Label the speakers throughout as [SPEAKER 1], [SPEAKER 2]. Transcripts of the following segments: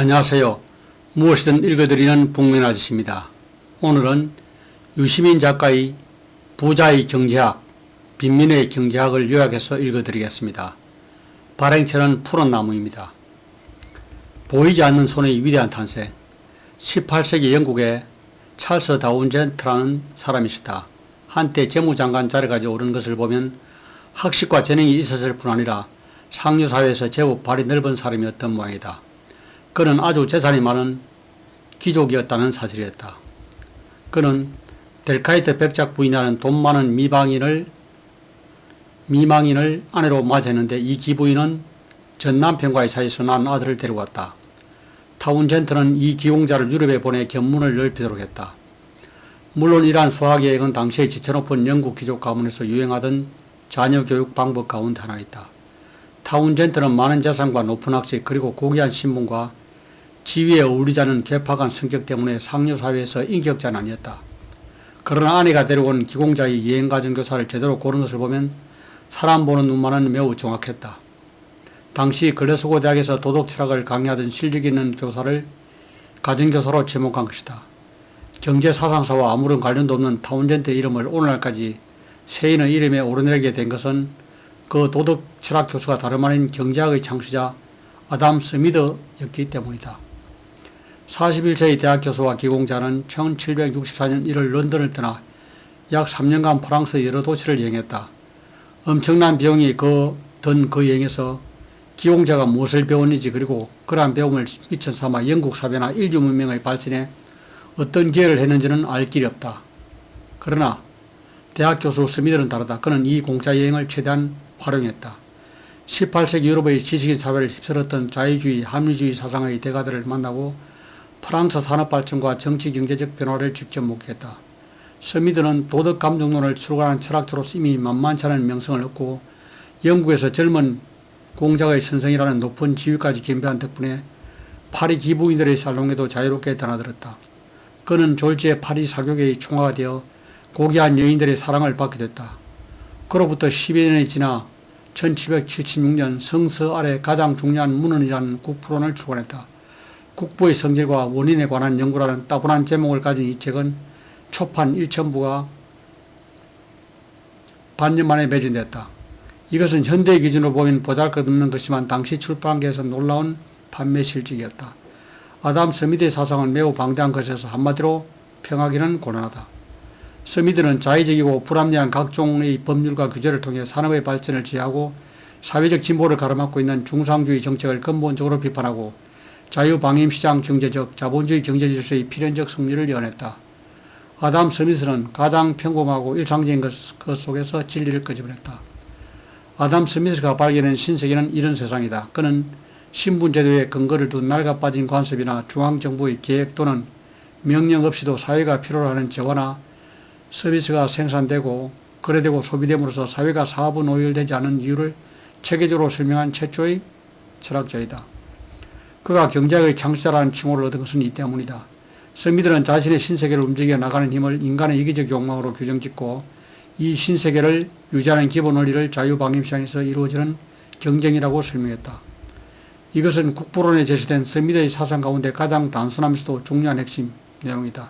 [SPEAKER 1] 안녕하세요. 무엇이든 읽어드리는 복면 아저씨입니다. 오늘은 유시민 작가의 부자의 경제학, 빈민의 경제학을 요약해서 읽어드리겠습니다. 발행처는 푸른 나무입니다. 보이지 않는 손의 위대한 탄생. 18세기 영국에 찰스 다운젠트라는 사람이 있었다. 한때 재무장관 자리까지 오른 것을 보면 학식과 재능이 있었을 뿐 아니라 상류사회에서 제법 발이 넓은 사람이었던 모양이다. 그는 아주 재산이 많은 귀족이었다는 사실이었다. 그는 델카이트 백작 부인이라는 돈 많은 미망인을 아내로 맞이했는데 이 기부인은 전 남편과의 사이에서 난 아들을 데려왔다. 타운젠트는 이 기공자를 유럽에 보내 견문을 넓히도록 했다. 물론 이러한 수학여행은 당시에 지체높은 영국 귀족 가문에서 유행하던 자녀 교육 방법 가운데 하나였다. 타운젠트는 많은 재산과 높은 학식 그리고 고귀한 신분과 지위에 어울리지 않은 괴팍한 성격 때문에 상류사회에서 인격자는 아니었다. 그러나 아내가 데려온 기공자의 여행가정교사를 제대로 고른 것을 보면 사람 보는 눈만은 매우 정확했다. 당시 글래스고 대학에서 도덕 철학을 강의하던 실력 있는 교사를 가정교사로 지목한 것이다. 경제사상사와 아무런 관련도 없는 타운젠트의 이름을 오늘날까지 세인의 이름에 오르내리게 된 것은 그 도덕 철학 교수가 다름 아닌 경제학의 창시자 아담 스미드였기 때문이다. 41세의 대학 교수와 기공자는 1764년 1월 런던을 떠나 약 3년간 프랑스 여러 도시를 여행했다. 엄청난 비용이 든 그 여행에서 기공자가 무엇을 배웠는지 그리고 그러한 배움을 미천 삼아 영국 사회나 인류 문명의 발전에 어떤 기여를 했는지는 알 길이 없다. 그러나 대학 교수 스미드는 다르다. 그는 이 공짜 여행을 최대한 활용했다. 18세기 유럽의 지식인 사회를 휩쓸었던 자유주의, 합리주의 사상의 대가들을 만나고 프랑스 산업발전과 정치 경제적 변화를 직접 목격했다. 스미드는 도덕 감정론을 출간한 철학자로서 이미 만만치 않은 명성을 얻고 영국에서 젊은 공작의 선생이라는 높은 지위까지 겸비한 덕분에 파리 기부인들의 살롱에도 자유롭게 드나들었다. 그는 졸지의 파리 사교계의 총화가 되어 고귀한 여인들의 사랑을 받게 됐다. 그로부터 10여 년이 지나 1776년 성서 아래 가장 중요한 문헌이라는 국부론을 출간했다. 국부의 성질과 원인에 관한 연구라는 따분한 제목을 가진 이 책은 초판 1천부가 반년 만에 매진됐다. 이것은 현대의 기준으로 보면 보잘것없는 것이지만 당시 출판계에서 놀라운 판매 실적이었다. 아담 스미드의 사상은 매우 방대한 것에서 한마디로 평하기는 곤란하다. 스미드는 자의적이고 불합리한 각종의 법률과 규제를 통해 산업의 발전을 지향하고 사회적 진보를 가로막고 있는 중상주의 정책을 근본적으로 비판하고 자유방임시장 경제적, 자본주의 경제질서의 필연적 승리를 연했다. 아담 스미스는 가장 평범하고 일상적인 것 속에서 진리를 끄집어냈다. 아담 스미스가 발견한 신세계는 이런 세상이다. 그는 신분제도에 근거를 둔 낡아빠진 관습이나 중앙정부의 계획 또는 명령 없이도 사회가 필요로 하는 재화나 서비스가 생산되고 거래되고 소비됨으로써 사회가 사부 노열되지 않은 이유를 체계적으로 설명한 최초의 철학자이다. 그가 경제학의 창시자라는 칭호를 얻은 것은 이 때문이다. 스미드는 자신의 신세계를 움직여 나가는 힘을 인간의 이기적 욕망으로 규정짓고 이 신세계를 유지하는 기본 원리를 자유방임시장에서 이루어지는 경쟁이라고 설명했다. 이것은 국부론에 제시된 스미드의 사상 가운데 가장 단순하면서도 중요한 핵심 내용이다.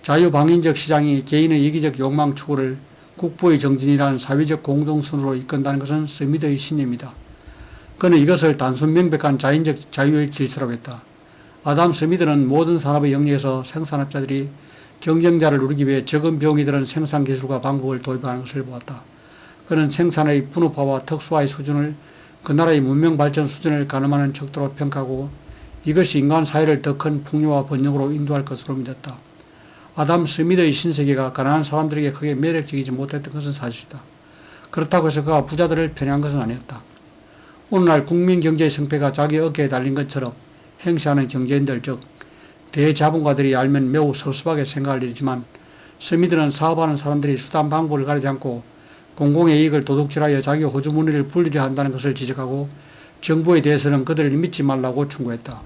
[SPEAKER 1] 자유방임적 시장이 개인의 이기적 욕망 추구를 국부의 정진이라는 사회적 공동선으로 이끈다는 것은 스미드의 신념이다. 그는 이것을 단순 명백한 자인적 자유의 질서라고 했다. 아담 스미드는 모든 산업의 영역에서 생산업자들이 경쟁자를 누리기 위해 적은 비용이 드는 생산기술과 방법을 도입하는 것을 보았다. 그는 생산의 분업화와 특수화의 수준을 그 나라의 문명발전 수준을 가늠하는 척도로 평가하고 이것이 인간 사회를 더 큰 풍요와 번영으로 인도할 것으로 믿었다. 아담 스미드의 신세계가 가난한 사람들에게 크게 매력적이지 못했던 것은 사실이다. 그렇다고 해서 그가 부자들을 편애한 것은 아니었다. 오늘날 국민경제의 성패가 자기 어깨에 달린 것처럼 행세하는 경제인들 즉 대자본가들이 알면 매우 섭섭하게 생각할 일이지만 스미드는 사업하는 사람들이 수단 방법을 가리지 않고 공공의 이익을 도둑질하여 자기 호주머니를 불리려 한다는 것을 지적하고 정부에 대해서는 그들을 믿지 말라고 충고했다.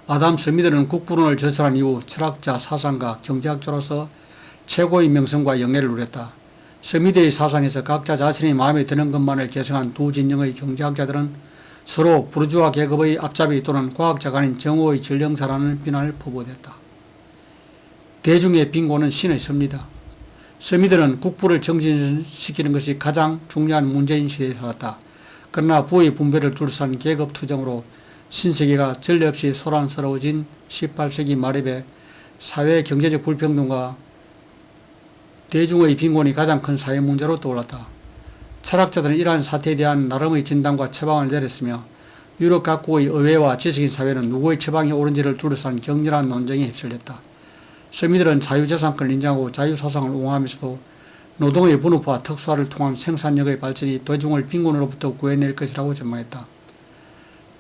[SPEAKER 1] 아담 스미드는 국부론을 저술한 이후 철학자, 사상가, 경제학자로서 최고의 명성과 영예를 누렸다. 스미드의 사상에서 각자 자신의 마음에 드는 것만을 계승한 두 진영의 경제학자들은 서로 부르주아 계급의 앞잡이 또는 과학자가 아닌 정오의 전령사라는 비난을 퍼부었다. 대중의 빈곤은 신의 섭니다. 서민들은 국부를 정진시키는 것이 가장 중요한 문제인 시대에 살았다. 그러나 부의 분배를 둘러싼 계급 투쟁으로 신세계가 전례 없이 소란스러워진 18세기 말입에 사회 경제적 불평등과 대중의 빈곤이 가장 큰 사회 문제로 떠올랐다. 철학자들은 이러한 사태에 대한 나름의 진단과 처방을 내렸으며 유럽 각국의 의회와 지식인 사회는 누구의 처방이 옳은지를 둘러싼 격렬한 논쟁에 휩쓸렸다. 서민들은 자유재산권을 인정하고 자유사상을 옹호하면서도 노동의 분업화, 특수화를 통한 생산력의 발전이 대중을 빈곤으로부터 구해낼 것이라고 전망했다.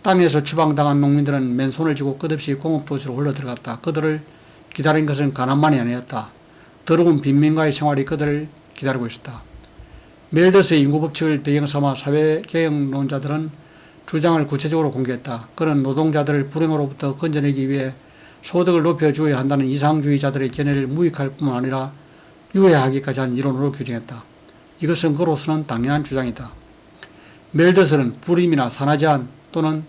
[SPEAKER 1] 땅에서 추방당한 농민들은 맨손을 쥐고 끝없이 공업도시로 흘러들어갔다. 그들을 기다린 것은 가난만이 아니었다. 더러운 빈민가의 생활이 그들을 기다리고 있었다. 멜더스의 인구법칙을 배경삼아 사회개혁론자들은 주장을 구체적으로 공개했다. 그는 노동자들을 불행으로부터 건져내기 위해 소득을 높여주어야 한다는 이상주의자들의 견해를 무익할 뿐만 아니라 유해하기까지 한 이론으로 규정했다. 이것은 그로서는 당연한 주장이다. 멜더스는 불임이나 산화제한 또는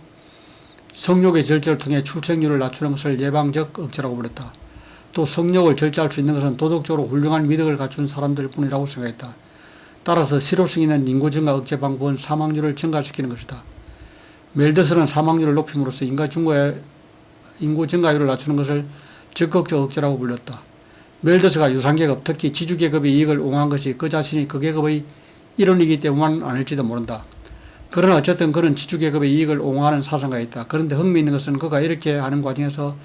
[SPEAKER 1] 성욕의 절제를 통해 출생률을 낮추는 것을 예방적 억제라고 불렀다. 또 성욕을 절제할 수 있는 것은 도덕적으로 훌륭한 미덕을 갖춘 사람들 뿐이라고 생각했다. 따라서 실효성 있는 인구 증가 억제 방법은 사망률을 증가시키는 것이다. 멜더스는 사망률을 높임으로써 인구 증가율을 낮추는 것을 적극적 억제라고 불렸다. 멜더스가 유산계급, 특히 지주계급의 이익을 옹호한 것이 그 자신이 그 계급의 일원이기 때문만 아닐지도 모른다. 그러나 어쨌든 그는 지주계급의 이익을 옹호하는 사상가였다. 그런데 흥미있는 것은 그가 이렇게 하는 과정에서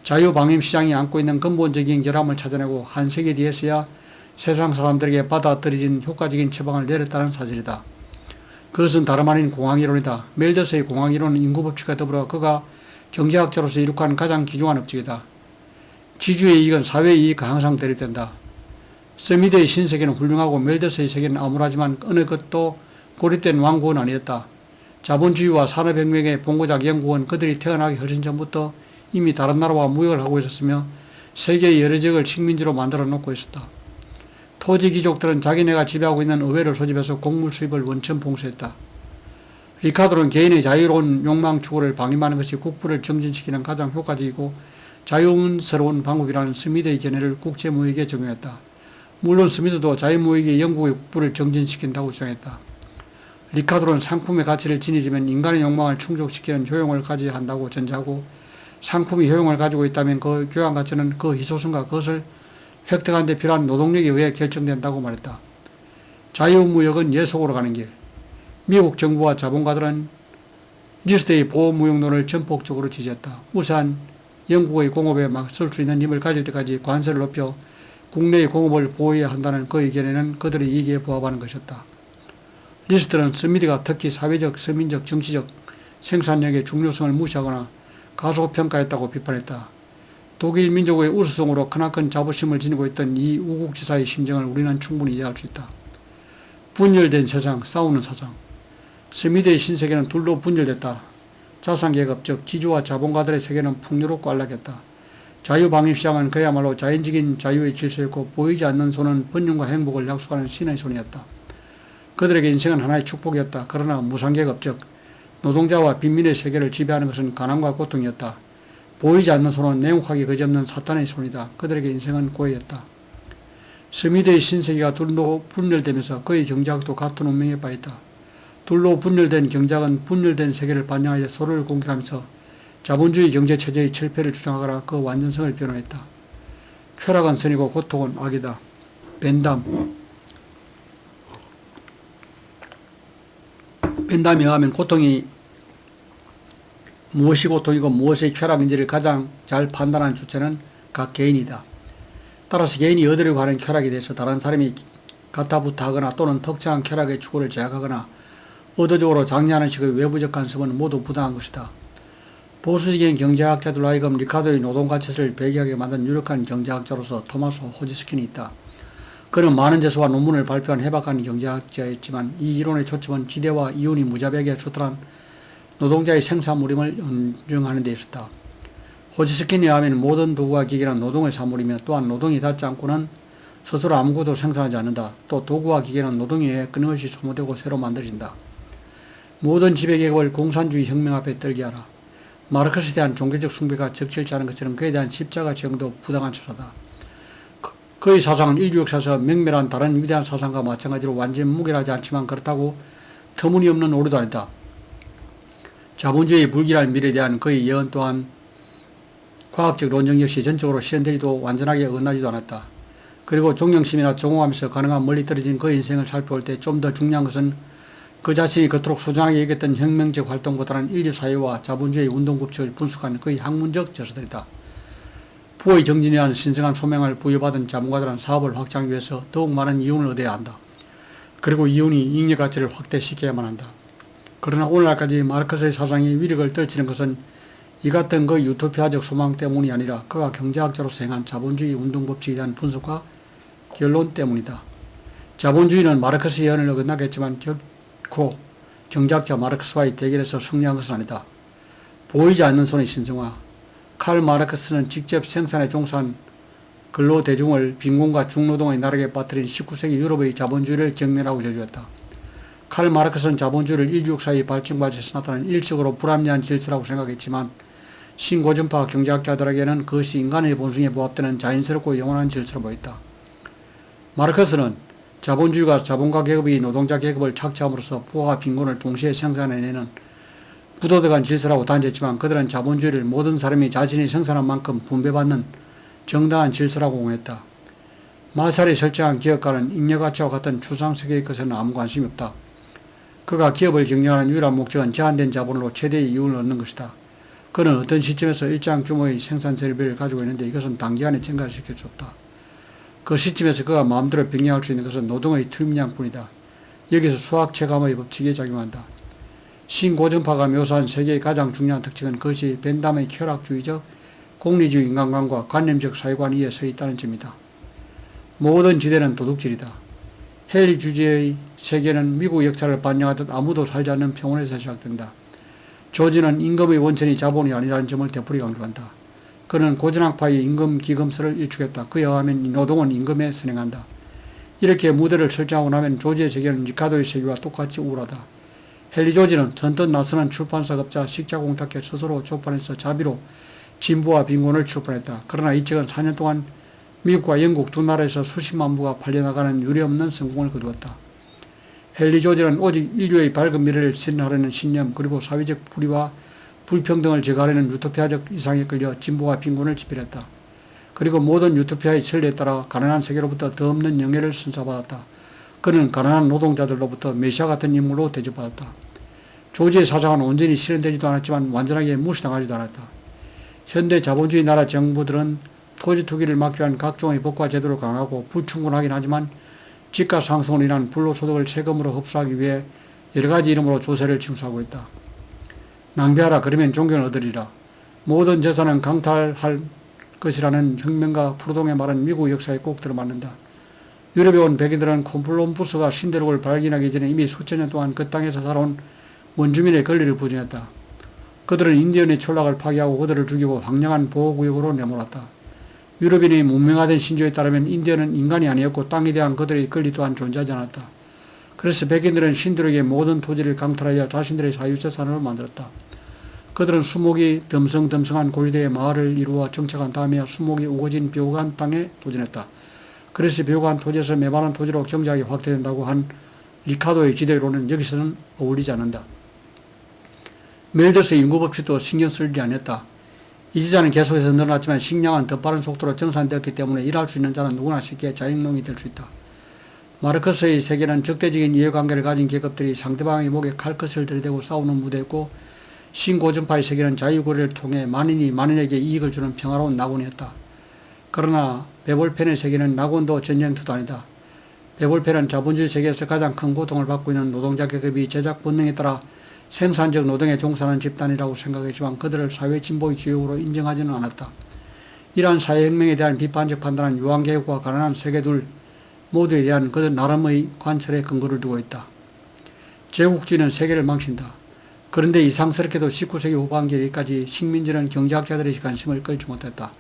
[SPEAKER 1] 자유방임시장이 안고 있는 근본적인 결함을 찾아내고 한 세기 뒤에서야 세상 사람들에게 받아들여진 효과적인 처방을 내렸다는 사실이다. 그것은 다름 아닌 공황이론이다. 멜더스의 공황이론은 인구법칙과 더불어 그가 경제학자로서 이룩한 가장 귀중한 업적이다. 지주의 이익은 사회의 이익과 항상 대립된다. 서미드의 신세계는 훌륭하고 멜더스의 세계는 암울하지만 어느 것도 고립된 왕국은 아니었다. 자본주의와 산업혁명의 본고작 영국은 그들이 태어나기 훨씬 전부터 이미 다른 나라와 무역을 하고 있었으며 세계의 여러 지역을 식민지로 만들어 놓고 있었다. 토지 귀족들은 자기네가 지배하고 있는 의회를 소집해서 곡물 수입을 원천 봉쇄했다. 리카도는 개인의 자유로운 욕망 추구를 방임하는 것이 국부를 정진시키는 가장 효과적이고 자유스러운 방법이라는 스미드의 견해를 국제무역에 적용했다. 물론 스미드도 자유무역이 영국의 국부를 정진시킨다고 주장했다. 리카도는 상품의 가치를 지니려면 인간의 욕망을 충족시키는 효용을 가져야 한다고 전제하고 상품이 효용을 가지고 있다면 그 교환 가치는 그 희소성과 그것을 획득하는 데 필요한 노동력에 의해 결정된다고 말했다. 자유무역은 예속으로 가는 길. 미국 정부와 자본가들은 리스트의 보호무역론을 전폭적으로 지지했다. 우선 영국의 공업에 맞설 수 있는 힘을 가질 때까지 관세를 높여 국내의 공업을 보호해야 한다는 그 의견에는 그들의 이익에 부합하는 것이었다. 리스트는 스미드가 특히 사회적, 서민적, 정치적 생산력의 중요성을 무시하거나 가소평가했다고 비판했다. 독일 민족의 우수성으로 크나큰 자부심을 지니고 있던 이 우국지사의 심정을 우리는 충분히 이해할 수 있다. 분열된 세상, 싸우는 사상. 스미드의 신세계는 둘로 분열됐다. 자산계급, 즉 지주와 자본가들의 세계는 풍요롭고 안락했다. 자유방임시장은 그야말로 자연적인 자유의 질서였고 보이지 않는 손은 번영과 행복을 약속하는 신의 손이었다. 그들에게 인생은 하나의 축복이었다. 그러나 무상계급, 즉 노동자와 빈민의 세계를 지배하는 것은 가난과 고통이었다. 보이지 않는 손은 냉혹하기 그지없는 사탄의 손이다. 그들에게 인생은 고해였다. 스미드의 신세계가 둘로 분열되면서 그의 경제학도 같은 운명에 빠졌다. 둘로 분열된 경제학은 분열된 세계를 반영하여 서로를 공격하면서 자본주의 경제체제의 철폐를 주장하거나 그 완전성을 변호했다. 쾌락은 선이고 고통은 악이다. 벤담에 의하면 고통이 무엇이 고통이고 무엇이 쾌락인지를 가장 잘 판단하는 주체는 각 개인이다. 따라서 개인이 얻으려고 하는 쾌락에 대해서 다른 사람이 가타부타하거나 또는 특정한 쾌락의 추구를 제약하거나 의도적으로 장려하는 식의 외부적 간섭은 모두 부당한 것이다. 보수적인 경제학자들로 하여금 리카도의 노동가치를 배기하게 만든 유력한 경제학자로서 토마스 호지스킨이 있다. 그는 많은 제서와 논문을 발표한 해박한 경제학자였지만 이 이론의 초점은 지대와 이윤이 무자비하게 초월한 노동자의 생산물임을 인정하는 데 있었다. 호지스킨에 의하면 모든 도구와 기계는 노동의 산물이며 또한 노동이 닿지 않고는 스스로 아무것도 생산하지 않는다. 또 도구와 기계는 노동에 의해 끊임없이 소모되고 새로 만들어진다. 모든 지배계급을 공산주의 혁명 앞에 떨게 하라. 마르크스에 대한 종교적 숭배가 적절치 않은 것처럼 그에 대한 십자가 제형도 부당한 처사다. 그의 사상은 인류 역사에서 맹멸한 다른 위대한 사상과 마찬가지로 완전 무결하지 않지만 그렇다고 터무니없는 오류도 아니다. 자본주의의 불길할 미래에 대한 그의 예언 또한 과학적 논증 역시 전적으로 실현되지도 완전하게 어긋나지도 않았다. 그리고 종영심이나 종호하면서 가능한 멀리 떨어진 그의 인생을 살펴볼 때 좀 더 중요한 것은 그 자신이 그토록 소중하게 여겼던 혁명적 활동보다는 인류사회와 자본주의 운동법칙을 분석한 그의 학문적 저서들이다. 부의 정진이라는 신성한 소명을 부여받은 자문가들은 사업을 확장하기 위해서 더욱 많은 이윤을 얻어야 한다. 그리고 이윤이 잉여 가치를 확대시켜야만 한다. 그러나 오늘날까지 마르크스의 사상이 위력을 떨치는 것은 이 같은 그 유토피아적 소망 때문이 아니라 그가 경제학자로서 행한 자본주의 운동법칙에 대한 분석과 결론 때문이다. 자본주의는 마르크스의 예언을 어긋나겠지만 결코 경제학자 마르크스와의 대결에서 승리한 것은 아니다. 보이지 않는 손의 신성화. 칼 마르크스는 직접 생산에 종사한 근로대중을 빈곤과 중노동의 나락에 빠뜨린 19세기 유럽의 자본주의를 경멸하고 저주했다. 칼 마르크스는 자본주의를 인류 역사의 발전 과정에서 나타난 일적으로 불합리한 질서라고 생각했지만 신고전파 경제학자들에게는 그것이 인간의 본성에 부합되는 자연스럽고 영원한 질서로 보였다. 마르크스는 자본주의가 자본가 계급이 노동자 계급을 착취함으로써 부와 빈곤을 동시에 생산해내는 부도덕한 질서라고 단죄했지만 그들은 자본주의를 모든 사람이 자신이 생산한 만큼 분배받는 정당한 질서라고 공했다. 마살이 설정한 기업가는 잉여가치와 같은 추상세계의 것에는 아무 관심이 없다. 그가 기업을 경영하는 유일한 목적은 제한된 자본으로 최대의 이윤을 얻는 것이다. 그는 어떤 시점에서 일정 규모의 생산 설비를 가지고 있는데 이것은 단기간에 증가시킬 수 없다. 그 시점에서 그가 마음대로 변경할 수 있는 것은 노동의 투입량뿐이다. 여기서 수학 체감의 법칙이 작용한다. 신고전파가 묘사한 세계의 가장 중요한 특징은 그것이 벤담의 쾌락주의적 공리주의 인간관과 관념적 사회관 위에 서 있다는 점이다. 모든 지대는 도둑질이다. 헨리 주지의 세계는 미국 역사를 반영하듯 아무도 살지 않는 평원에서 시작된다. 조지는 임금의 원천이 자본이 아니라는 점을 되풀이 강조한다. 그는 고전학파의 임금기금설을 일축했다. 그에 의하면 노동은 임금에 선행한다. 이렇게 무대를 설정하고 나면 조지의 세계는 리카도의 세계와 똑같이 우울하다. 헨리 조지는 선뜻 나서는 출판사업자 식자공탁회 스스로 출판해서 자비로 진보와 빈곤을 출판했다. 그러나 이 책은 4년 동안 미국과 영국 두 나라에서 수십만 부가 팔려나가는 유례없는 성공을 거두었다. 헨리 조지는 오직 인류의 밝은 미래를 실현하려는 신념 그리고 사회적 불의와 불평등을 제거하려는 유토피아적 이상에 끌려 진보와 빈곤을 지필했다. 그리고 모든 유토피아의 설례에 따라 가난한 세계로부터 더 없는 영예를 선사받았다. 그는 가난한 노동자들로부터 메시아 같은 인물로 대접받았다. 조지의 사상은 온전히 실현되지도 않았지만 완전하게 무시당하지도 않았다. 현대 자본주의 나라 정부들은 토지 투기를 막기 위한 각종의 법과 제도를 강화하고 불충분하긴 하지만 집가 상승으로 인한 불로소득을 세금으로 흡수하기 위해 여러 가지 이름으로 조세를 징수하고 있다. 낭비하라 그러면 존경을 얻으리라. 모든 재산은 강탈할 것이라는 혁명가 프루동의 말은 미국 역사에 꼭 들어맞는다. 유럽에 온 백인들은 콜럼부스가 신대륙을 발견하기 전에 이미 수천 년 동안 그 땅에서 살아온 원주민의 권리를 부정했다. 그들은 인디언의 촌락을 파괴하고 그들을 죽이고 황량한 보호구역으로 내몰았다. 유럽인의 문명화된 신조에 따르면 인디언은 인간이 아니었고 땅에 대한 그들의 권리 또한 존재하지 않았다. 그래서 백인들은 신들에게 모든 토지를 강탈하여 자신들의 사유재산으로 만들었다. 그들은 수목이 덤성덤성한 고지대에 마을을 이루어 정착한 다음에 수목이 우거진 벼우간 땅에 도전했다. 그래서 벼우간 토지에서 메마른 토지로 경작이 확대된다고 한 리카도의 지대로는 여기서는 어울리지 않는다. 멜더스의 인구법칙도 신경 쓰지 않았다. 이 지자는 계속해서 늘어났지만 식량은 더 빠른 속도로 정산되었기 때문에 일할 수 있는 자는 누구나 쉽게 자영농이 될 수 있다. 마르크스의 세계는 적대적인 이해관계를 가진 계급들이 상대방의 목에 칼끝을 들이대고 싸우는 무대였고 신고전파의 세계는 자유거래를 통해 만인이 만인에게 이익을 주는 평화로운 낙원이었다. 그러나 베볼펜의 세계는 낙원도 전쟁터도 아니다. 베볼펜은 자본주의 세계에서 가장 큰 고통을 받고 있는 노동자 계급이 제작 본능에 따라 생산적 노동에 종사하는 집단이라고 생각했지만 그들을 사회진보의 주역으로 인정하지는 않았다. 이러한 사회혁명에 대한 비판적 판단은 유황계급과 가난한 세계둘 모두에 대한 그들 나름의 관철에 근거를 두고 있다. 제국주의는 세계를 망친다. 그런데 이상스럽게도 19세기 후반기까지 식민지는 경제학자들의 관심을 끌지 못했다.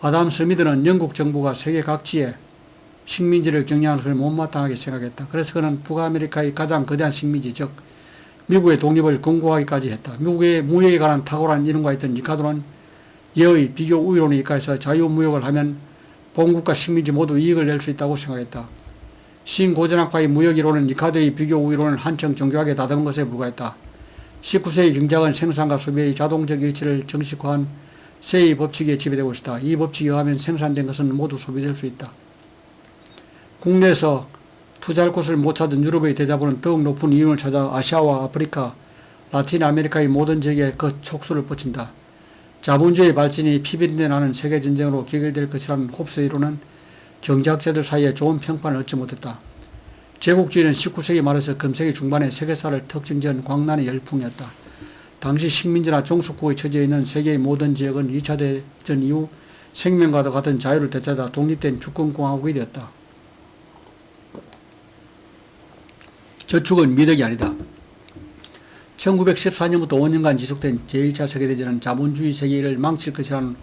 [SPEAKER 1] 아담 스미드는 영국 정부가 세계 각지에 식민지를 경영하는 것을 못마땅하게 생각했다. 그래서 그는 북아메리카의 가장 거대한 식민지, 즉 미국의 독립을 권고하기까지 했다. 미국의 무역에 관한 탁월한 이론과 있던 리카도는 예의 비교 우위론에 입각해서 자유무역을 하면 본국과 식민지 모두 이익을 낼 수 있다고 생각했다. 신고전학파의 무역이론은 리카도의 비교 우위론을 한층 정교하게 다듬은 것에 불과했다. 19세기 경제학은 생산과 소비의 자동적 일치를 정식화한 세의 법칙에 지배되고 있다. 이 법칙에 의하면 생산된 것은 모두 소비될 수 있다. 국내에서 투자할 곳을 못 찾은 유럽의 대자본은 더욱 높은 이윤을 찾아 아시아와 아프리카, 라틴 아메리카의 모든 지역에 그 촉수를 뻗친다. 자본주의의 발전이 피비린내 나는 세계전쟁으로 귀결될 것이라는 홉스의 이론은 경제학자들 사이에 좋은 평판을 얻지 못했다. 제국주의는 19세기 말에서 금세기 중반에 세계사를 특징지은 광란의 열풍이었다. 당시 식민지나 종속국의 처지에 있는 세계의 모든 지역은 2차 대전 이후 생명과도 같은 자유를 되찾아 독립된 주권공화국이 되었다. 저축은 미덕이 아니다. 1914년부터 5년간 지속된 제1차 세계대전은 자본주의 세계를 망칠 것이라는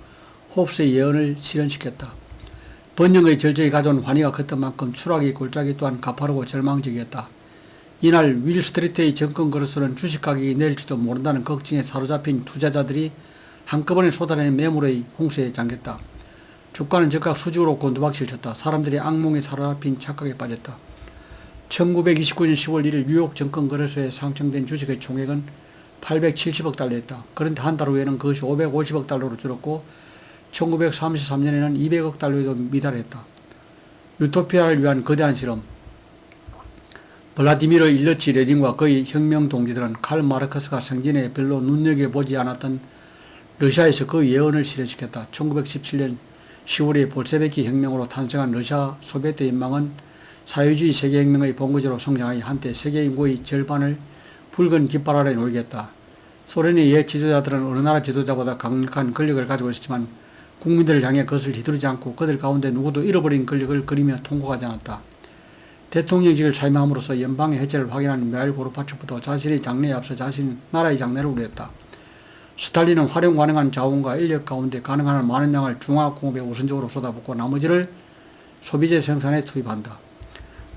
[SPEAKER 1] 홉스의 예언을 실현시켰다. 번영의 절정이 가져온 환희가 컸던 만큼 추락의 골짜기 또한 가파르고 절망적이었다. 이날 윌스트리트의 정권 거래소는 주식 가격이 내릴지도 모른다는 걱정에 사로잡힌 투자자들이 한꺼번에 쏟아낸 매물의 홍수에 잠겼다. 주가는 즉각 수직으로 곤두박질 쳤다. 사람들이 악몽에 사로잡힌 착각에 빠졌다. 1929년 10월 1일 뉴욕 정권 거래소에 상장된 주식의 총액은 870억 달러였다. 그런데 한 달 후에는 그것이 550억 달러로 줄었고 1933년에는 200억 달러에도 미달했다. 유토피아를 위한 거대한 실험. 블라디미르 일러치 레닌과 그의 혁명 동지들은 칼 마르크스가 생전에 별로 눈여겨보지 않았던 러시아에서 그 예언을 실현시켰다. 1917년 10월에 볼셰비키 혁명으로 탄생한 러시아 소비에트 연방은 사회주의 세계혁명의 본거지로 성장하여 한때 세계 인구의 절반을 붉은 깃발 아래 놓이게 했다. 소련의 옛 지도자들은 어느 나라 지도자보다 강력한 권력을 가지고 있었지만 국민들을 향해 그것을 휘두르지 않고 그들 가운데 누구도 잃어버린 권력을 그리며 통곡하지 않았다. 대통령직을 사임함으로써 연방의 해체를 확인한 미하일 고르바초프도 자신의 장래에 앞서 자신 나라의 장래를 우려했다. 스탈린은 활용 가능한 자원과 인력 가운데 가능한 한 많은 양을 중화공업에 우선적으로 쏟아붓고 나머지를 소비재 생산에 투입한다.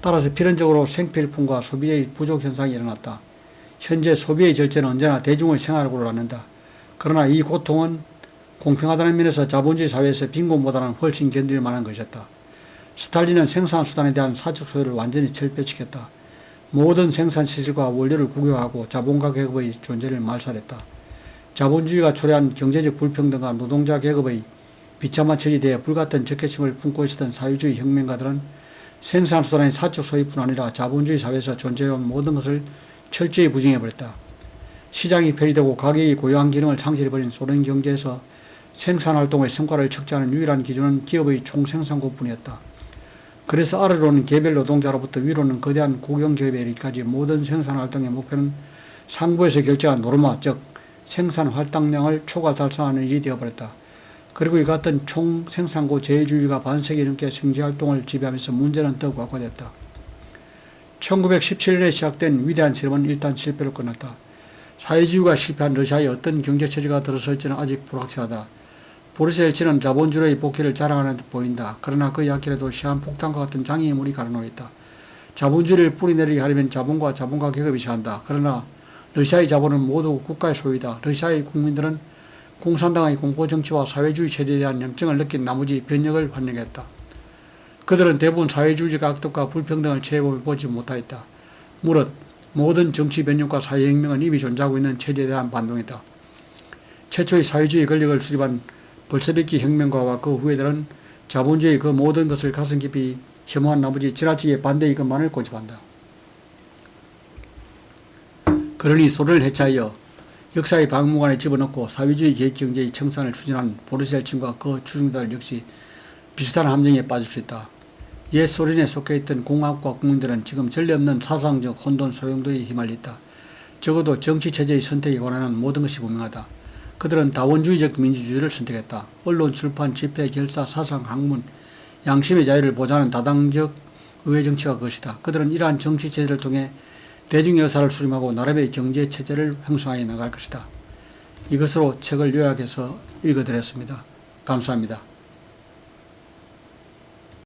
[SPEAKER 1] 따라서 필연적으로 생필품과 소비의 부족 현상이 일어났다. 현재 소비의 절제는 언제나 대중의 생활고를 낳는다. 그러나 이 고통은 공평하다는 면에서 자본주의 사회에서 빈곤보다는 훨씬 견딜 만한 것이었다. 스탈린은 생산수단에 대한 사적 소유를 완전히 철폐시켰다. 모든 생산시설과 원료를 국유화하고 자본가 계급의 존재를 말살했다. 자본주의가 초래한 경제적 불평등과 노동자 계급의 비참한 처지대에 불같은 적개심을 품고 있었던 사회주의 혁명가들은 생산수단의 사적 소유뿐 아니라 자본주의 사회에서 존재해온 모든 것을 철저히 부정해버렸다. 시장이 폐지되고 가격이 고유한 기능을 상실해버린 소련 경제에서 생산활동의 성과를 측정하는 유일한 기준은 기업의 총생산고뿐이었다. 그래서 아래로는 개별 노동자로부터 위로는 거대한 국영기업에 이르기까지 모든 생산활동의 목표는 상부에서 결정한 노르마, 즉 생산 할당량을 초과 달성하는 일이 되어버렸다. 그리고 이 같은 총생산고 제일주의가 반세기 넘게 경제활동을 지배하면서 문제는 더욱 악화됐다. 1917년에 시작된 위대한 실험은 일단 실패로 끝났다. 사회주의가 실패한 러시아의 어떤 경제체제가 들어설지는 아직 불확실하다. 보리스 엘치는 자본주의의 복귀를 자랑하는 듯 보인다. 그러나 그 약길에도 시한폭탄과 같은 장애물이 가로놓여있다. 자본주의를 뿌리내리게 하려면 자본과 자본가 계급이 시한다. 그러나 러시아의 자본은 모두 국가의 소유이다. 러시아의 국민들은 공산당의 공포정치와 사회주의 체제에 대한 염증을 느낀 나머지 변혁을 환영했다. 그들은 대부분 사회주의적 악덕과 불평등을 체험해보지 못하였다. 무릇 모든 정치 변혁과 사회혁명은 이미 존재하고 있는 체제에 대한 반동이다. 최초의 사회주의 권력을 수립한 볼셰비키 혁명가와 그 후예들은 자본주의의 그 모든 것을 가슴 깊이 혐오한 나머지 지나치게 반대의 것만을 고집한다. 그러니 소련을 해체하여 역사의 박물관에 집어넣고 사회주의 계획경제의 청산을 추진한 보리스 엘친과 그 추종자들 역시 비슷한 함정에 빠질 수 있다. 옛 소련에 속해있던 공화국과 국민들은 지금 전례 없는 사상적 혼돈 소용돌이에 휘말렸다. 적어도 정치체제의 선택에 관한 모든 것이 분명하다. 그들은 다원주의적 민주주의를 선택했다. 언론, 출판, 집회, 결사, 사상, 학문, 양심의 자유를 보장하는 다당적 의회정치가 그것이다. 그들은 이러한 정치체제를 통해 대중의 의사를 수렴하고 나라의 경제체제를 형성하여 나갈 것이다. 이것으로 책을 요약해서 읽어드렸습니다. 감사합니다.